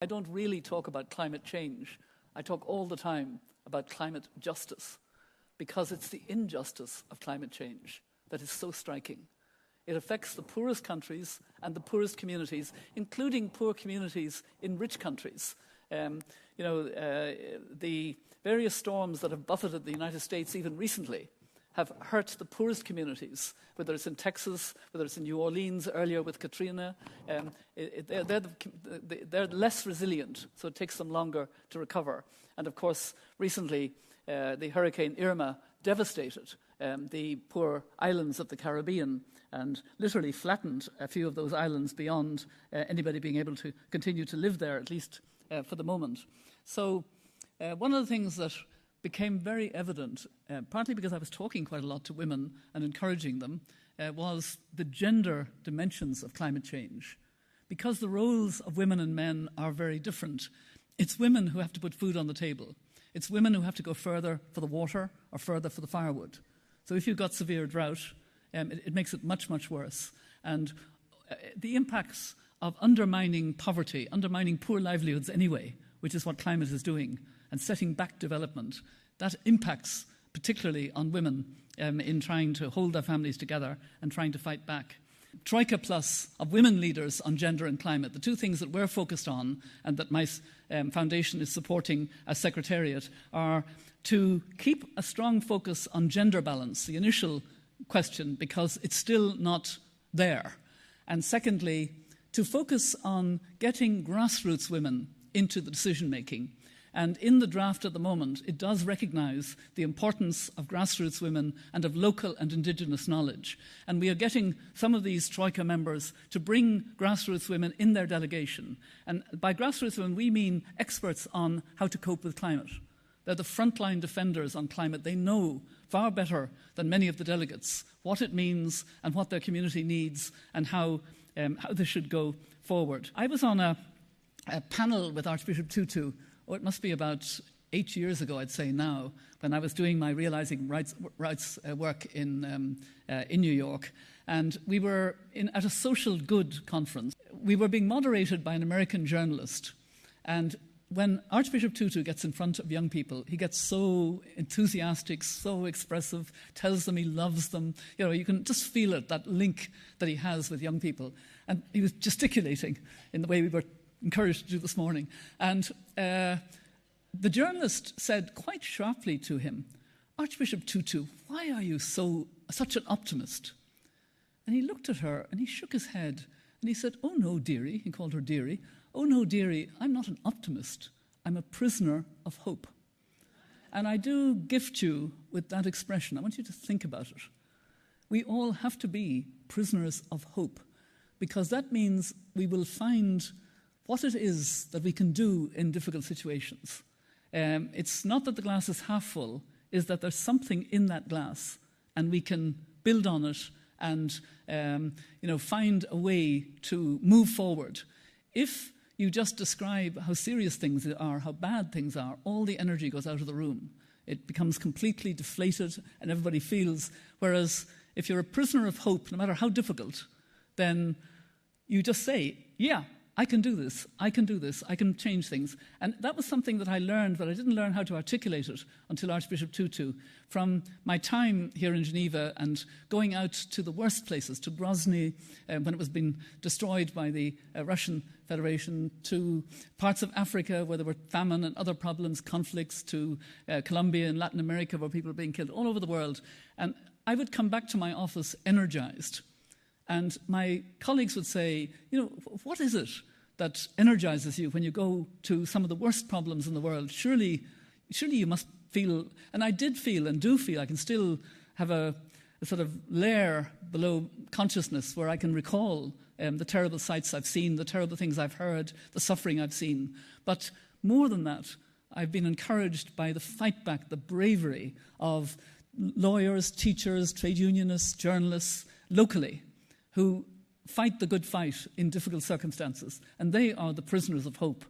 I don't really talk about climate change. I talk all the time about climate justice, because it's the injustice of climate change that is so striking. It affects the poorest countries and the poorest communities, including poor communities in rich countries. The various storms that have buffeted the United States even recently have hurt the poorest communities, whether it's in Texas, whether it's in New Orleans earlier with Katrina. They're less resilient, so it takes them longer to recover. And of course, recently, the Hurricane Irma devastated the poor islands of the Caribbean and literally flattened a few of those islands beyond anybody being able to continue to live there, at least for the moment. So one of the things that became very evident, partly because I was talking quite a lot to women and encouraging them, was the gender dimensions of climate change. Because the roles of women and men are very different, it's women who have to put food on the table. It's women who have to go further for the water or further for the firewood. So if you've got severe drought, it makes it much, much worse. And the impacts of undermining poverty, undermining poor livelihoods anyway, which is what climate is doing, and setting back development, that impacts particularly on women in trying to hold their families together and trying to fight back. Troika Plus of women leaders on gender and climate, the two things that we're focused on and that my foundation is supporting as Secretariat, are to keep a strong focus on gender balance, the initial question, because it's still not there. And secondly, to focus on getting grassroots women into the decision-making. And in the draft at the moment, it does recognise the importance of grassroots women and of local and indigenous knowledge. And we are getting some of these Troika members to bring grassroots women in their delegation. And by grassroots women, we mean experts on how to cope with climate. They're the frontline defenders on climate. They know far better than many of the delegates what it means and what their community needs and how they should go forward. I was on a panel with Archbishop Tutu. It must be about 8 years ago, I'd say now, when I was doing my Realising Rights work in New York. And we were at a social good conference. We were being moderated by an American journalist. And when Archbishop Tutu gets in front of young people, he gets so enthusiastic, so expressive, tells them he loves them. You know, you can just feel it, that link that he has with young people. And he was gesticulating in the way we were encouraged to do this morning. And the journalist said quite sharply to him, "Archbishop Tutu, why are you such an optimist?" And he looked at her and he shook his head and he said, "Oh no, dearie," he called her dearie, "oh no, dearie, I'm not an optimist. I'm a prisoner of hope." And I do gift you with that expression. I want you to think about it. We all have to be prisoners of hope, because that means we will find what it is that we can do in difficult situations. It's not that the glass is half full, is that there's something in that glass and we can build on it and find a way to move forward. If you just describe how serious things are, how bad things are, all the energy goes out of the room. It becomes completely deflated and everybody feels, whereas if you're a prisoner of hope, no matter how difficult, then you just say, yeah, I can do this, I can do this, I can change things. And that was something that I learned, but I didn't learn how to articulate it until Archbishop Tutu. From my time here in Geneva and going out to the worst places, to Grozny, when it was being destroyed by the Russian Federation, to parts of Africa where there were famine and other problems, conflicts, to Colombia and Latin America where people were being killed, all over the world. And I would come back to my office energized. And my colleagues would say, what is it that energizes you when you go to some of the worst problems in the world? Surely you must feel, and I did feel and do feel, I can still have a sort of layer below consciousness where I can recall the terrible sights I've seen, the terrible things I've heard, the suffering I've seen. But more than that, I've been encouraged by the fight back, the bravery of lawyers, teachers, trade unionists, journalists, locally, who fight the good fight in difficult circumstances. And they are the prisoners of hope.